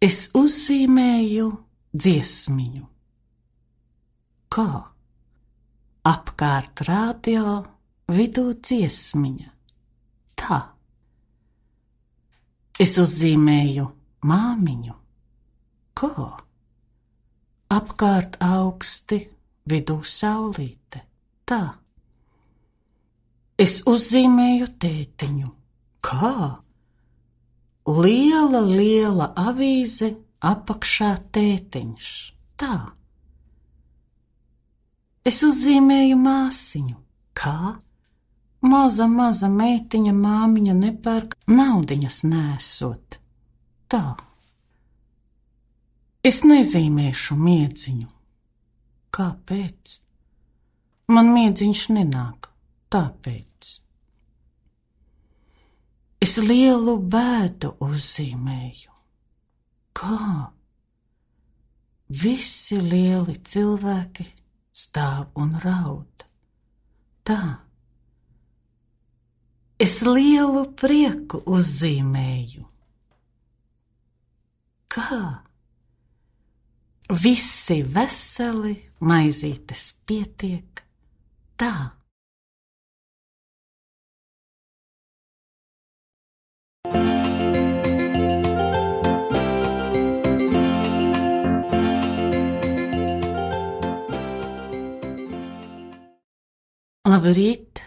Es uzzīmēju dziesmiņu. Kā? Apkārt radio, vidū dziesmiņa. Tā. Es uzzīmēju māmiņu. Kā? Apkārt augsti, vidū saulīte. Tā. Es uzzīmēju tētiņu. Kā? Liela, liela avīze, apakšā tētiņš. Tā. Es uzzīmēju māsiņu. Kā? Maza, maza meitiņa māmiņa nepērk, naudiņas nesot. Tā. Es nezīmēšu miedziņu. Kāpēc? Man miedziņš nenāk, tāpēc. Es lielu bēdu uzzīmēju. Kā? Visi lieli cilvēki stāv un raud. Tā. Es lielu prieku uzzīmēju. Kā? Visi veseli, maizītes pietiek. Tā. Labrīt,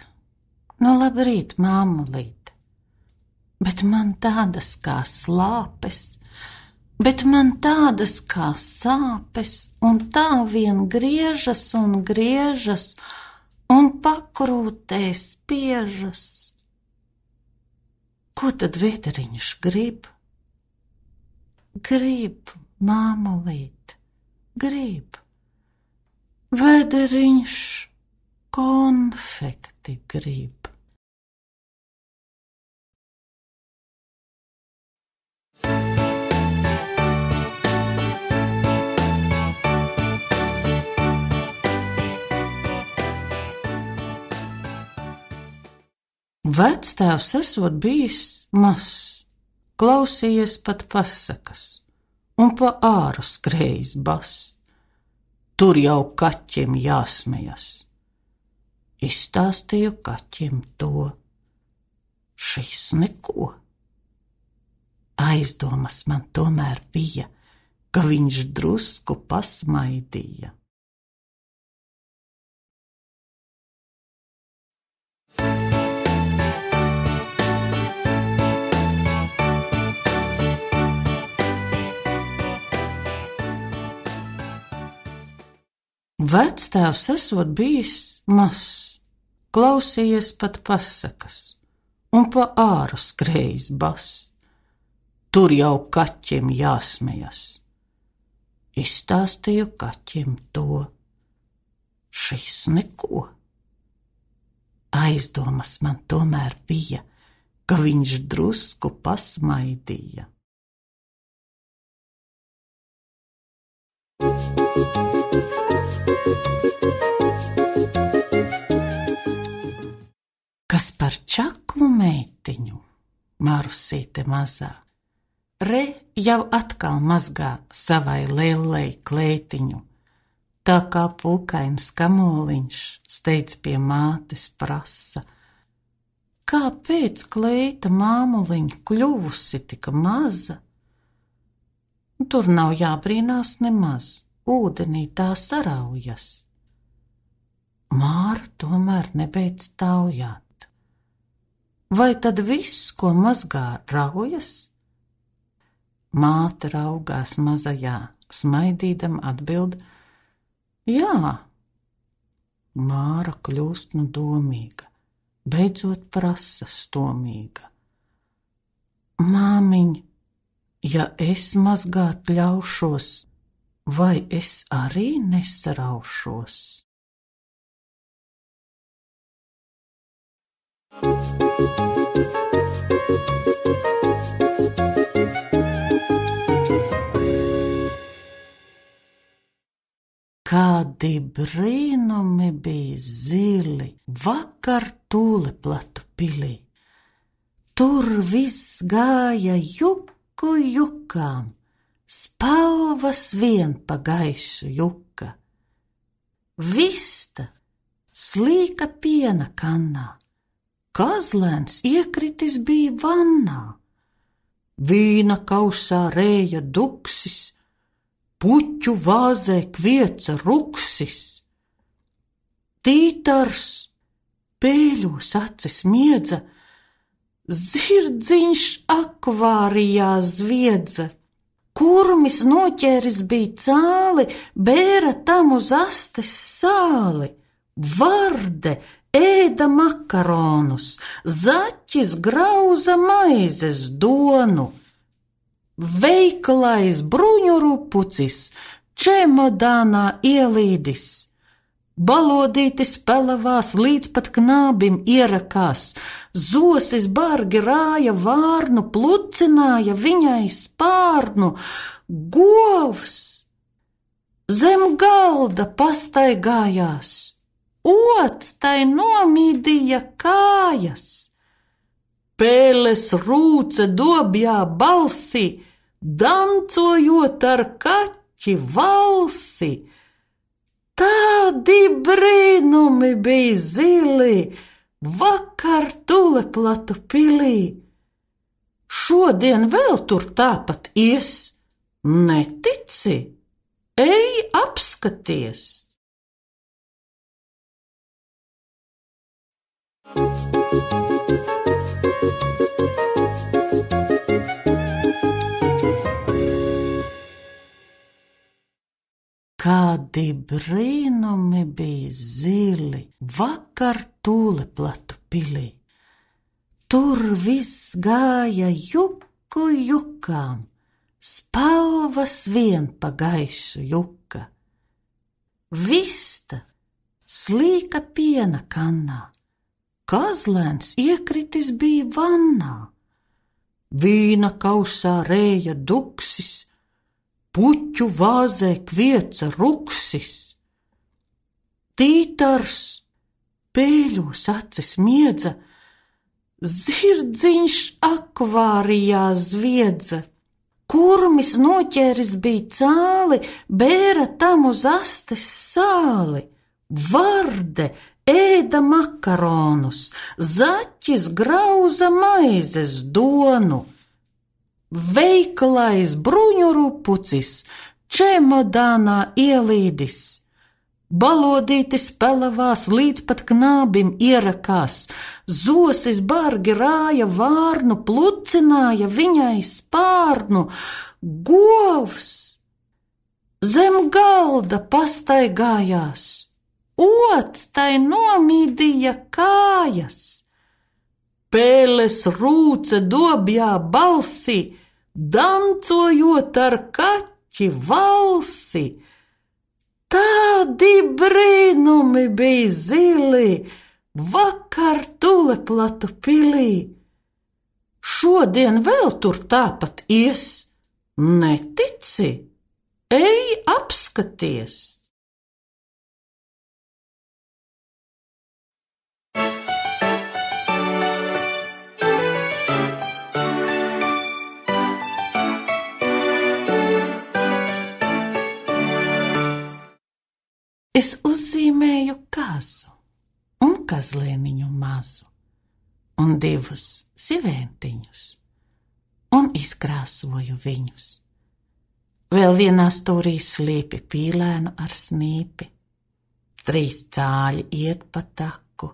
labrīt, māmulīt, bet man tādas kā slāpes, bet man tādas kā sāpes, un tā vien griežas un griežas, un pakrūtē spiežas. Ko tad vēderiņš grib? Grib, māmulīt, grib. Vēderiņš konfekti grib. Vectēvs esot bijis mazs, klausījies pat pasakas, un pa āru skrējis bass. Tur jau kaķim jāsmejas. Izstāstīju kaķim to. Šis neko. Aizdomas man tomēr bija, ka viņš drusku pasmaidīja. Vectēvs esot bijis mazs, klausījies pat pasakas, un pa āru skrējis bass. Tur jau kaķim jāsmejas. Izstāstīju kaķim to. Šis neko. Aizdomas man tomēr bija, ka viņš drusku pasmaidīja. Kas par čaklu meitiņu, Marusīte mazā, re jau atkal mazgā savai lellei kleitiņu, tā kā pūkains kamoliņš steidz pie mātes prasa. Kāpēc kleita māmuliņa kļuvusi tik maza? Tur nav jābrīnās nemaz, ūdenī tā saraujas. Māra tomēr nebeidz taujāt. Vai tad viss, ko mazgā, raujas? Māte raugās mazajā, smaidīdam atbild: jā. Māra kļūst nu domīga, beidzot prasa stomīga: māmiņ, ja es mazgāt ļaušos, vai es arī nesaraušos? Kādi brīnumi bija zili vakar Tūleplatu pilī. Tur viss gāja juku jukām, spalvas vien pa gaisu juka, vista slīka piena kannā, kazlēns iekritis bija vannā, vīna kausā rēja duksis, puķu vāzē kvieca ruksis, tītars pēļos acis miedza, zirdziņš akvārijā zviedza, kurmis noķēris bija cāli, bēra tam uz astes sāli, varde ēda makaronus, zaķis grauza maizes donu, veikalais bruņurupucis čemodānā ielīdis, balodītis pelavās līdz pat knābim ierakās, zosis bargi rāja vārnu, plucināja viņai spārnu, govs zem galda pastaigājās, ots tai nomīdīja kājas, pēles rūce dobjā balsī, dancojot ar kaķi valsi. Tādi brīnumi bija zili, vakar Tuleplatu pilī. Šodien vēl tur tāpat ies, netici, ej apskaties. Kādi brīnumi bija zili, vakar Tuleplatu pilī. Tur viss gāja juku jukām, spalvas vien pa gaisu juka. Vista slīka piena kannā, kazlēns iekritis bija vannā, vīna kausā rēja duksis, puķu vāzē kvieca ruksis, tītars pēļos acis miedza, zirdziņš akvārijā zviedza, kurmis noķēris bija cāli, bēra tam uz astes sāli, varde ēda makaronus, zaķis grauza maizes donu, veikalais bruņurupucis čemodānā ielīdis, balodītis pelavās līdz pat knābim ierakās, zosis bargi rāja vārnu, plucināja viņai spārnu, govs zem galda pastaigājās, ots tai nomīdīja kājas, pēles rūce dobjā balsī, dancojot ar kaķi valsi. Tādi brīnumi bija zili, vakar Tuleplatu pilī. Šodien vēl tur tāpat ies, netici, ej apskaties. Es uzzīmēju kazu un kazlēniņu mazu un divus siventiņus un izkrāsoju viņus. Vēl vienā stūrī slīpi pīlēnu ar snīpi, 3 cāļi iet pa taku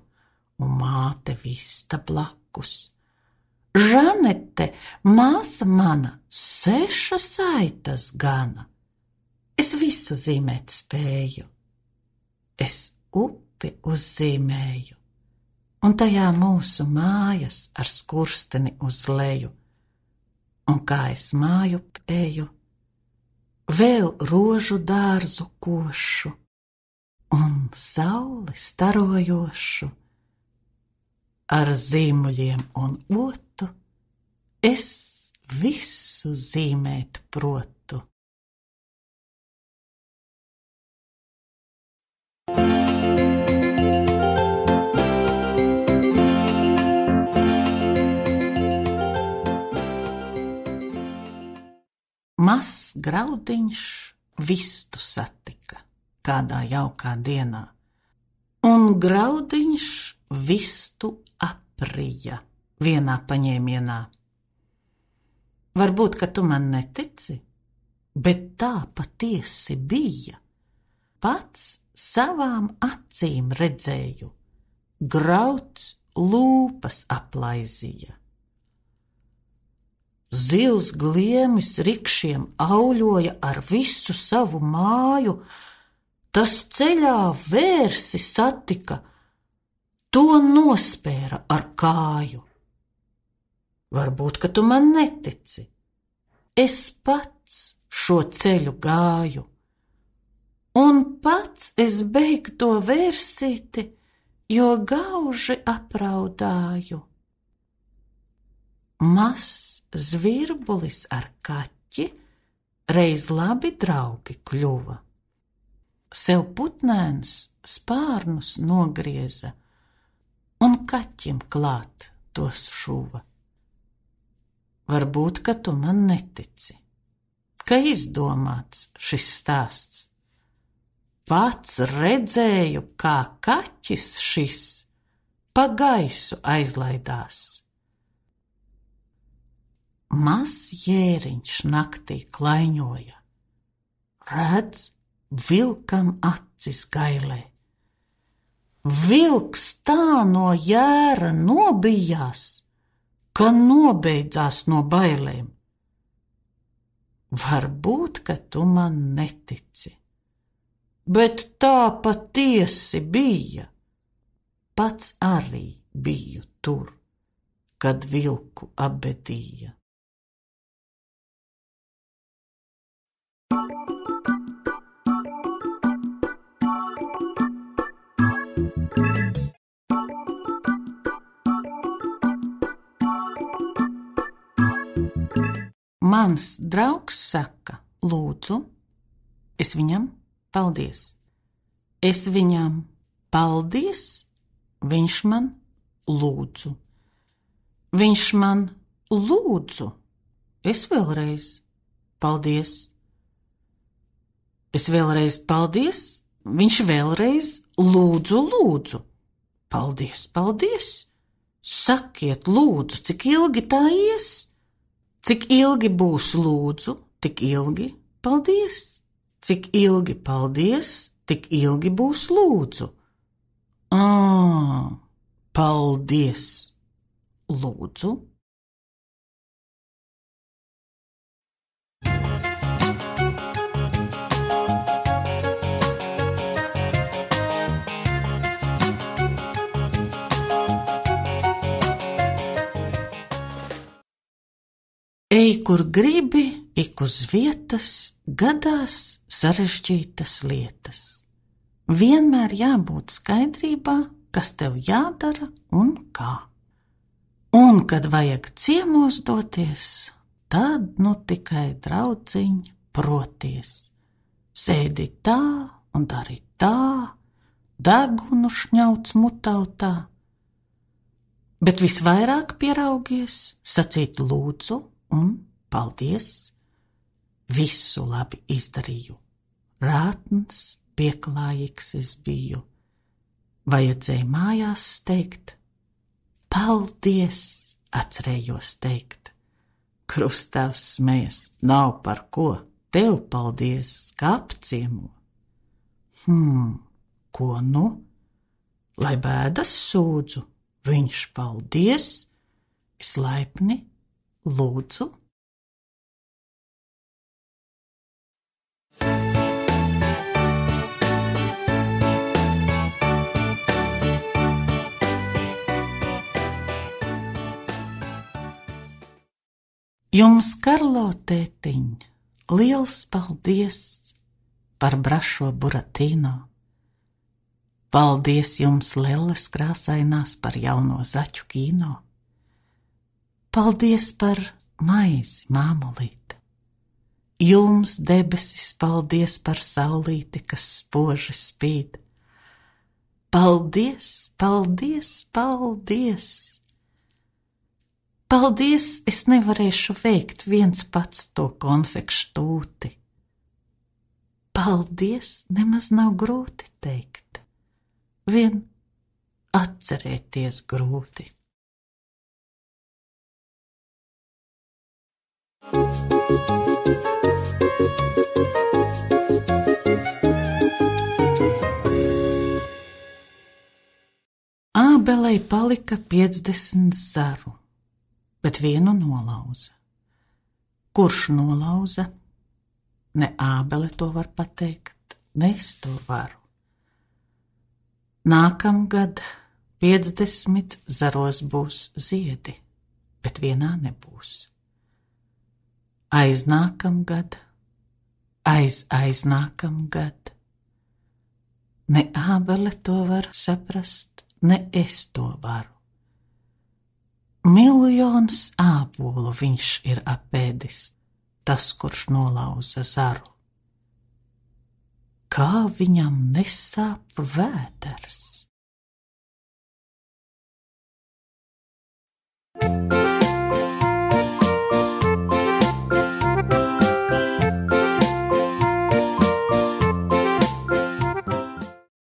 un māte vista blakus. Žanete, māsa mana, 6 aitas gana. Es visu zīmēt spēju. Es upi uzzīmēju, un tajā mūsu mājas ar skursteni uz leju, un kā es māju eju, vēl rožu dārzu košu, un sauli starojošu, ar zīmuļiem un otu, es visu zīmēt protu. Mazs graudiņš vistu satika kādā jaukā dienā, un graudiņš vistu aprija vienā paņēmienā. Varbūt, ka tu man netici, bet tā patiesi bija. Pats savām acīm redzēju, grauds lūpas aplaizīja. Zils gliemis rikšiem auļoja ar visu savu māju, tas ceļā vērsi satika, to nospēra ar kāju. Varbūt, ka tu man netici, es pats šo ceļu gāju, un pats es beigtu to vērsīti, jo gauži apraudāju. Mazs zvirbulis ar kaķi reiz labi draugi kļuva. Sev putnēns spārnus nogrieza, un kaķim klāt tos šuva. Varbūt, ka tu man netici, ka izdomāts šis stāsts. Pats redzēju, kā kaķis šis pa gaisu aizlaidās. Mazs jēriņš naktī klaiņoja, redz, vilkam acis gailē. Vilks tā no jēra nobijās, ka nobeidzās no bailēm. Varbūt, ka tu man netici, bet tā patiesi bija. Pats arī biju tur, kad vilku apbedīja. Mans draugs saka, lūdzu, es viņam paldies. Es viņam paldies, viņš man lūdzu. Viņš man lūdzu, es vēlreiz paldies. Es vēlreiz paldies, viņš vēlreiz lūdzu, lūdzu. Paldies, paldies. Sakiet, lūdzu, cik ilgi tā ies? Cik ilgi būs lūdzu, tik ilgi paldies. Cik ilgi paldies, tik ilgi būs lūdzu. Paldies, lūdzu. Ej, kur gribi, ik uz vietas, gadās sarežģītas lietas. Vienmēr jābūt skaidrībā, kas tev jādara un kā. Un, kad vajag ciemos doties, tad nu tikai draudziņ proties. Sēdi tā un dari tā, degunu šņauc mutautā. Bet visvairāk pieraugies sacīt lūdzu un paldies. Visu labi izdarīju. Rātns, pieklājīgs es biju. Vajadzēja mājās steigt. Paldies, atcerējos teikt. Krustāvs smejas, nav par ko. Tev paldies, kā apciemo. Ko nu? Lai bēdas sūdzu, viņš paldies, es laipni lūdzu. Jums, Karlo tētiņ, liels paldies par brašo buratīno. Paldies jums, lelles krāsainās, par jauno zaķu kīno. Paldies par maizi, māmulīte. Jums, debesis, paldies par saulīti, kas spoži spīd. Paldies, paldies, paldies! Paldies, es nevarēšu veikt viens pats to konfekšu tūti. Paldies, nemaz nav grūti teikt, vien atcerēties grūti. Ābelei palika 50 zaru, bet vienu nolauza. Kurš nolauza? Ne Ābele to var pateikt, ne es to varu. Nākamgad 50 zaros būs ziedi, bet vienā nebūs. Aiznākamgad, aiznākamgad. Ne Ābele to var saprast, ne es to varu. Miljons ābolu viņš ir apēdis, tas, kurš nolauza zaru. Kā viņam nesāp vēders?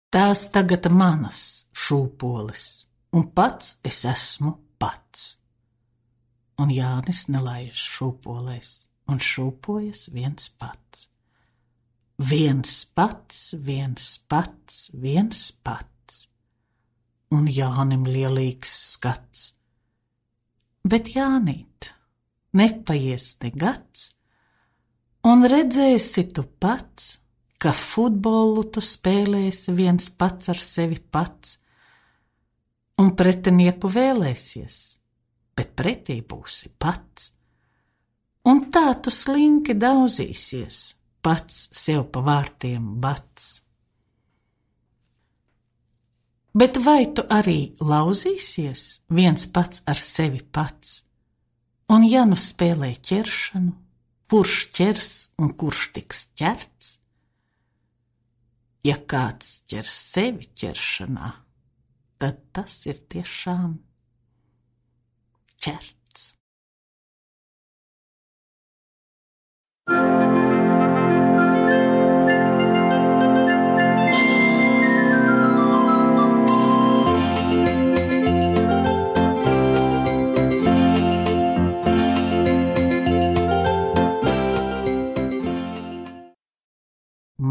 Tās tagad manas šūpoles, un pats es esmu pats. Un Jānis nelaiž šūpolēs, un šūpojas viens pats. Viens pats, viens pats, viens pats. Un Jānim lielīgs skats. Bet Jānīt, nepaies ne gads, un redzēsi tu pats, ka futbolu tu spēlēsi viens pats ar sevi pats, un pretinieku vēlēsies, bet pretī būsi pats. Un tā tu slinki daudzīsies, pats sev pa vārtiem bats. Bet vai tu arī lauzīsies viens pats ar sevi pats? Un ja nu spēlē ķeršanu, kurš ķers un kurš tiks ķerts? Ja kāds ķers sevi ķeršanā, tad tas ir tiešām ķerts.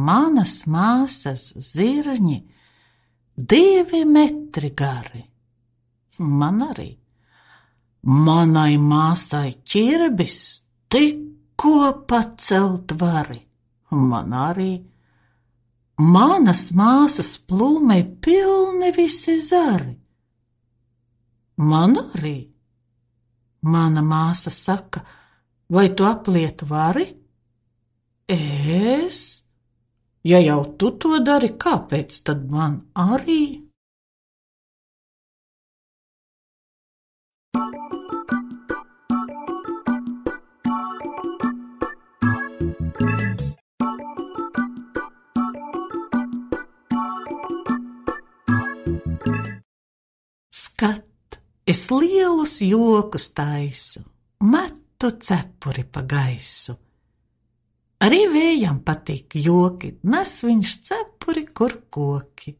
Manas māsas zirņi 2 metri gari. Man arī. Manai māsai ķirbis tikko pacelt vari. Man arī. Manas māsas plūmei pilni visi zari. Man arī. Mana māsa saka, vai tu apliet vari? Es? Ja jau tu to dari, kāpēc tad man arī? Skat, es lielus jokus taisu, metu cepuri pa gaisu. Arī vējam patīk joki, nes viņš cepuri, kur koki.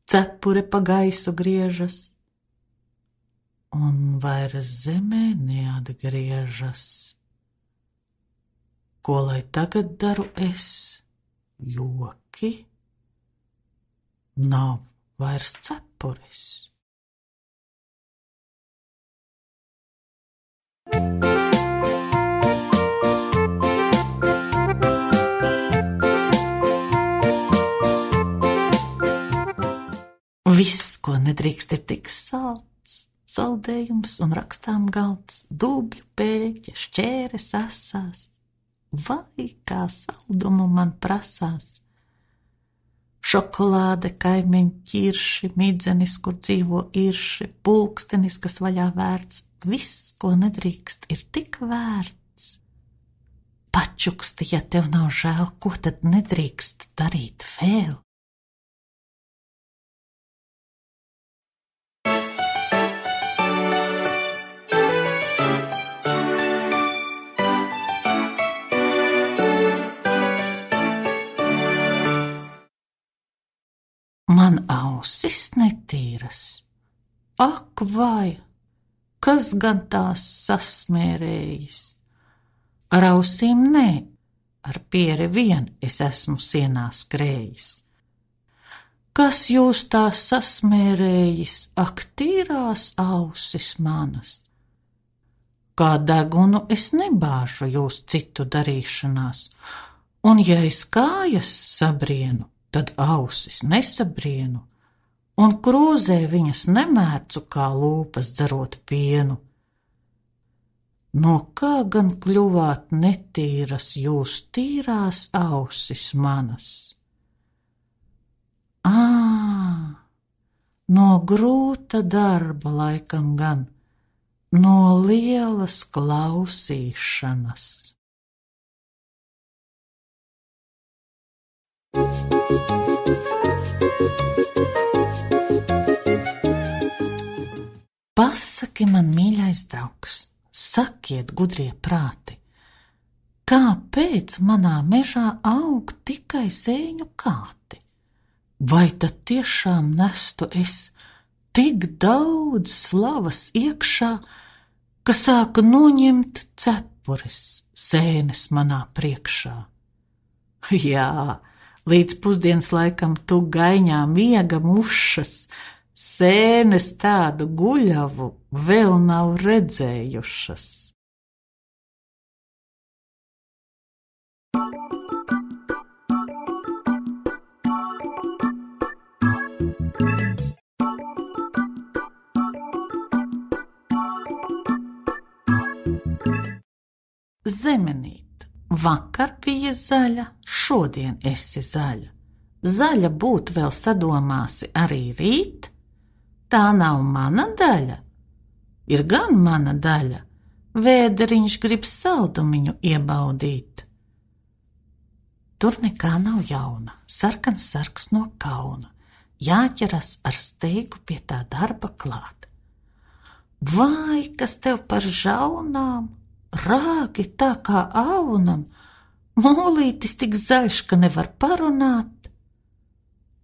Cepure pa gaisu griežas, un vairs zemē neatgriežas. Ko lai tagad daru es? Joki? Nav vairs cepuris. Viss, ko nedrīkst, ir tik salds, saldējums un rakstām galds, dubļu pēļķa, šķēres asās. Vai kā saldumu man prasās? Šokolāde, kaimiņu ķirši, midzenis, kur dzīvo irši, pulkstenis, kas vaļā vērts. Viss, ko nedrīkst, ir tik vērts. Pačuksti, ja tev nav žēl, ko tad nedrīkst darīt vēl? ausis netīras. Ak, vai, kas gan tās sasmērējis? Ar ausīm nē, ar pieri vien es esmu sienā skrējis. Kas jūs tās sasmērējis, ak, tīrās ausis manas? Kā degunu es nebāžu jūs citu darīšanās, un ja es kājas sabrienu, tad ausis nesabrienu, un krūzē viņas nemērcu kā lūpas dzerot pienu. No kā gan kļuvāt netīras jūs tīrās ausis manas? No grūta darba laikam gan, no lielas klausīšanas. Pasaki man, mīļais draugs, sakiet, gudrie prāti, kāpēc manā mežā aug tikai sēņu kāti? Vai tad tiešām nestu es tik daudz slavas iekšā, ka sāka noņemt cepures sēnes manā priekšā? Jā, līdz pusdienas laikam tu gaiņā miega mušas, sēnes tādu guļavu vēl nav redzējušas. Zemenīt, vakar bija zaļa, šodien esi zaļa. Zaļa būt vēl sadomāsi arī rīt? Tā nav mana daļa. Ir gan mana daļa, vēderiņš grib saldumiņu iebaudīt. Tur nekā nav jauna, sarkans sarks no kauna, jāķeras ar steigu pie tā darba klāt. Vai, kas tev par žaunām? Rāgi tā kā aunam, mūlītis tik zaļš, ka nevar parunāt.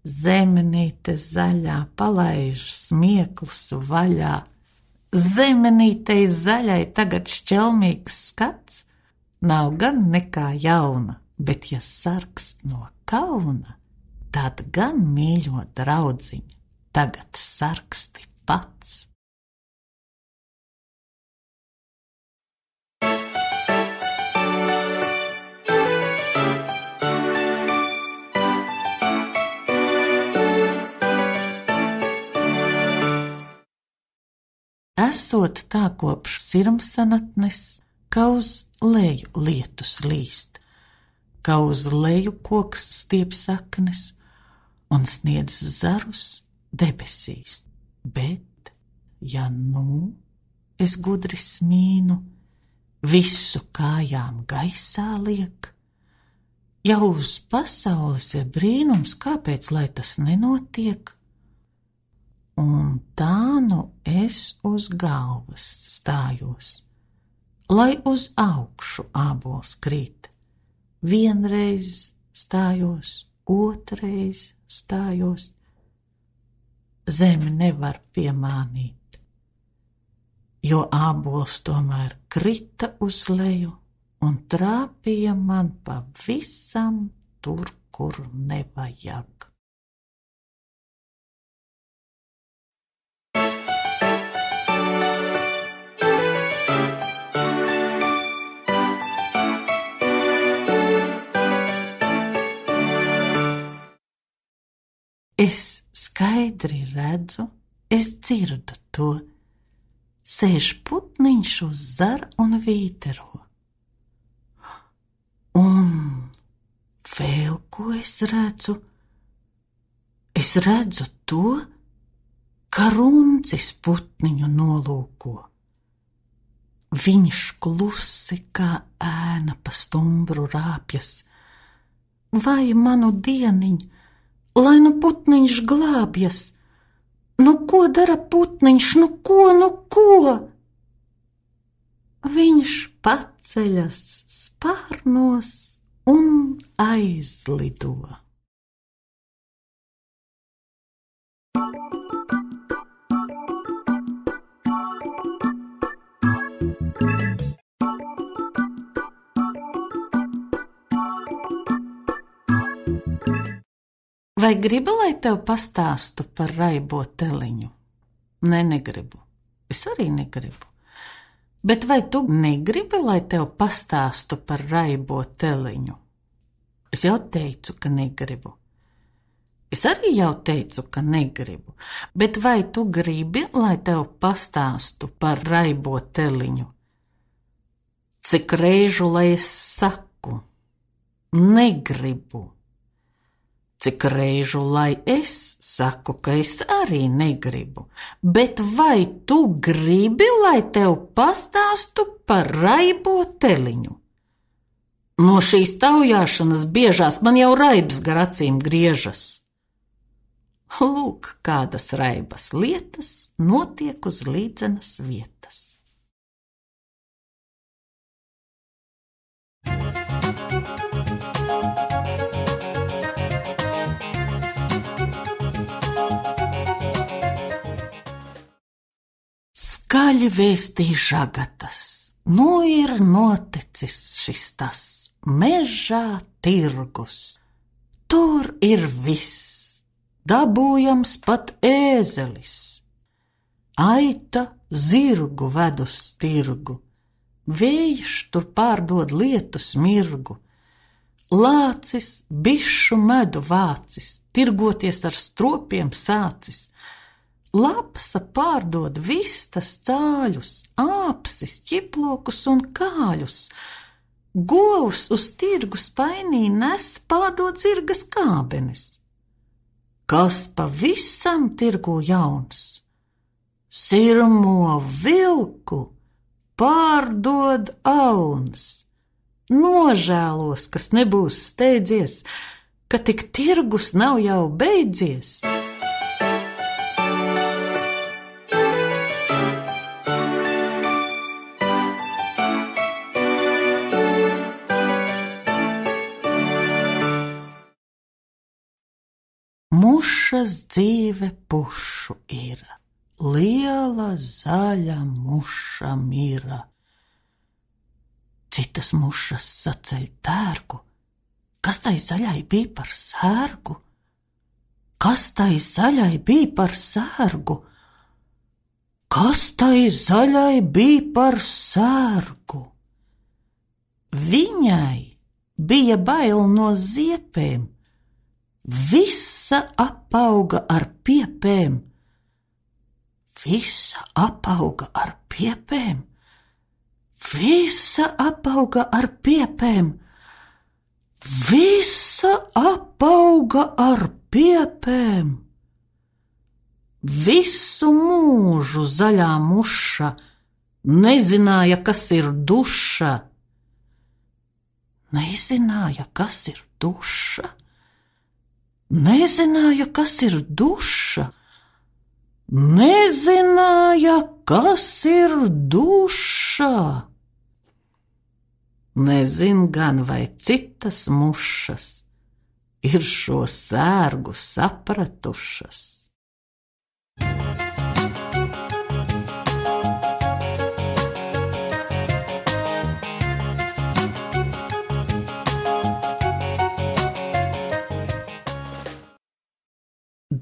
Zemenīte zaļā palaiž smieklus vaļā, zemenītei zaļai tagad šķelmīgs skats, nav gan nekā jauna, bet ja sarks no kauna, tad gan mīļo draudziņ, tagad sarksti pats. Esot tā kopš sirmsanatnes, ka uz leju lietus līst, ka uz leju koks stiep saknes un sniedz zarus debesīs. Bet, ja es gudri smīnu, visu kājām gaisā liek, jau uz pasaules ir brīnums, kāpēc lai tas nenotiek? Un tā es uz galvas stājos, lai uz augšu ābols krīt. Vienreiz stājos, otrais stājos, zemi nevar piemānīt, jo ābols tomēr krita uz leju un trāpīja man pavisam tur, kur nevajag. Es skaidri redzu, es dzirdu to, sēž putniņš uz zara un vītero. Un vēl ko es redzu? Es redzu to, ka runcis putniņu nolūko. Viņš klusi kā ēna pa stumbru rāpjas. Vai manu dieniņu, lai putniņš glābjas? Ko dara putniņš, ko? Viņš paceļas spārnos un aizlido. Vai gribi, lai tev pastāstu par raibo teliņu? Nē, negribu. Es arī negribu. Bet vai tu negribi, lai tev pastāstu par raibo teliņu? Es jau teicu, ka negribu. Es arī jau teicu, ka negribu. Bet vai tu gribi, lai tev pastāstu par raibo teliņu? Cik reižu, lai es saku? Negribu. Cik reižu, lai es saku, ka es arī negribu, bet vai tu gribi, lai tev pastāstu par raibo teliņu? No šīs taujāšanas biežās man jau raibs gar acīm griežas. Lūk, kādas raibas lietas notiek uz līdzenas vietas. Skaļi vēstīja žagatas, nu ir noticis šis tas mežā tirgus. Tur ir viss, dabūjams pat ēzelis. Aita zirgu ved uz tirgu, vējš tur pārdod lietu smirgu. Lācis bišu medu vācis, tirgoties ar stropiem sācis. Lapsa pārdod vistas cāļus, āpsis, ķiplokus un kāļus. Govs uz tirgu spainī nes pārdod zirga skābenes. Kas pavisam tirgu jauns? Sirmo vilku pārdod auns. Nožēlos, kas nebūs steidzies, ka tik tirgus nav jau beidzies. Mušas dzīve pušu ir, liela zaļa muša mira. Citas mušas saceļ tērgu, kas tai zaļai bija par sērgu? Kas tai zaļai bija par sērgu? Kas tai zaļai bija par sērgu? Viņai bija bail no ziepēm, visa apauga ar piepēm. Visa apauga ar piepēm. Visa apauga ar piepēm. Visa apauga ar piepēm. Visu mūžu zaļā muša nezināja, kas ir duša. Nezināja, kas ir duša. Nezināja, kas ir duša. Nezināja, kas ir duša. Nezin gan, vai citas mušas ir šo sērgu sapratušas.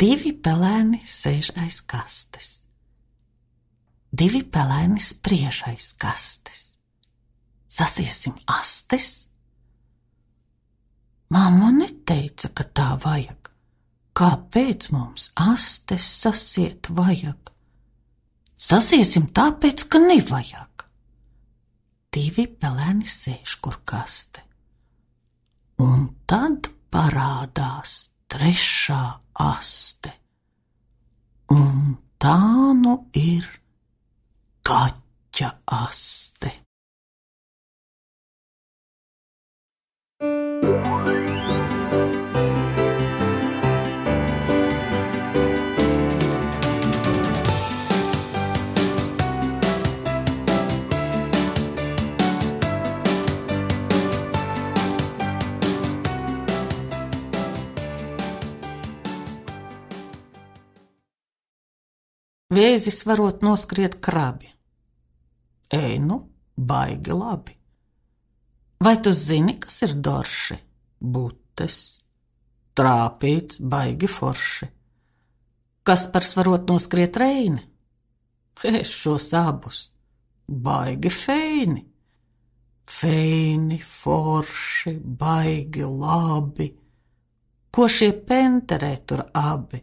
Divi pelēni sēž aiz kastes. Divi pelēni spriež aiz kastes. Sasiesim astes? Mamma neteica, ka tā vajag. Kāpēc mums astes sasiet vajag? Sasiesim tāpēc, ka nevajag. Divi pelēni sēž kur kaste. Un tad parādās trešā aste. Un tā nu ir kaķa aste. Vēzis varot noskriet krabi. Ei, nu, baigi labi. Vai tu zini, kas ir dorši? Butes. Trāpīts, baigi forši. Kaspars varot noskriet Reini? Es šos abus. Baigi feini. Feini, forši, baigi labi. Ko šie penterē tur abi?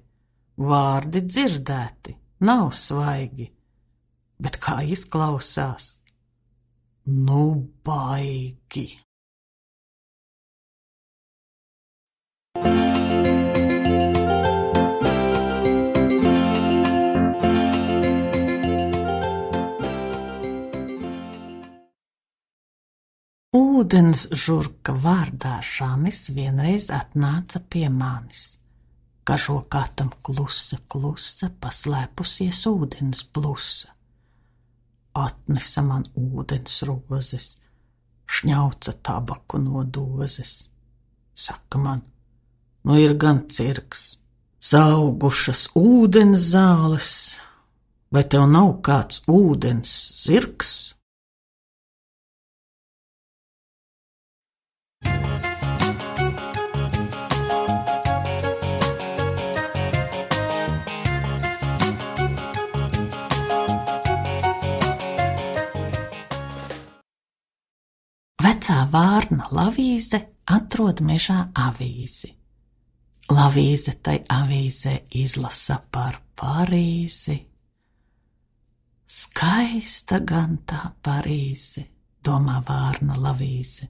Vārdi dzirdēti, nav svaigi. Bet kā izklausās? Nu, baigi. Ūdens žurka vārdā Žanis vienreiz atnāca pie manis. Kažokātam klusa, paslēpusies ūdens plusa. Atnesa man ūdens rozes, šņauca tabaku no dozes. Saka man, nu ir gan cirks, saugušas ūdens zāles, vai tev nav kāds ūdens zirgs? Vecā vārna Lavīze atrod mežā avīzi. Lavīze tai avīzē izlasa par Parīzi. Skaista gan tā Parīze, domā vārna Lavīze.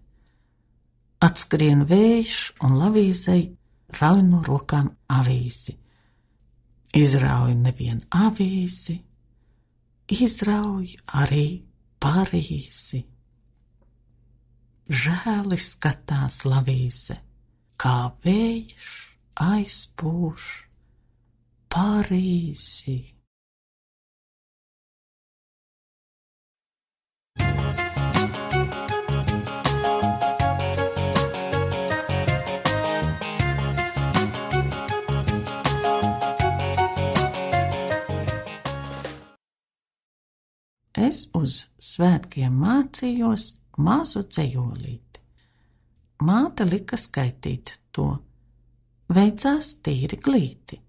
Atskrien vējš un Lavīzei rauj no rokām avīzi. Izrauj nevien avīzi, izrauj arī Parīzi. Žēli skatās Lavīze, kā vējš aizpūš Parīzi. Es uz svētkiem mācījos mazu dzejolīti. Māte lika skaitīt to, veicās tīri glīti.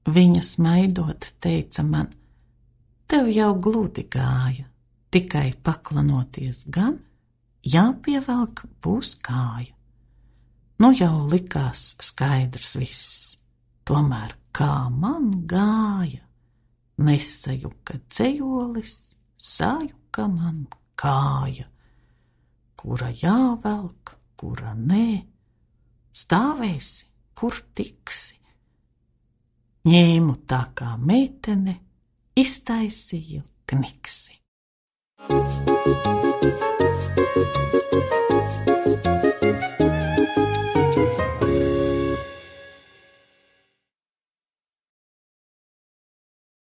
Viņa smaidot teica man, tev jau gludi gāja, tikai paklanoties gan, jāpievelk būs kāja. Nu jau likās skaidrs viss, tomēr kā man gāja, nesajuka dzejolis, sajuka man kāja, kura jāvelk, kura nē, stāvēsi, kur tiksi. Ņēmu tā kā meitene, iztaisīju kniksi.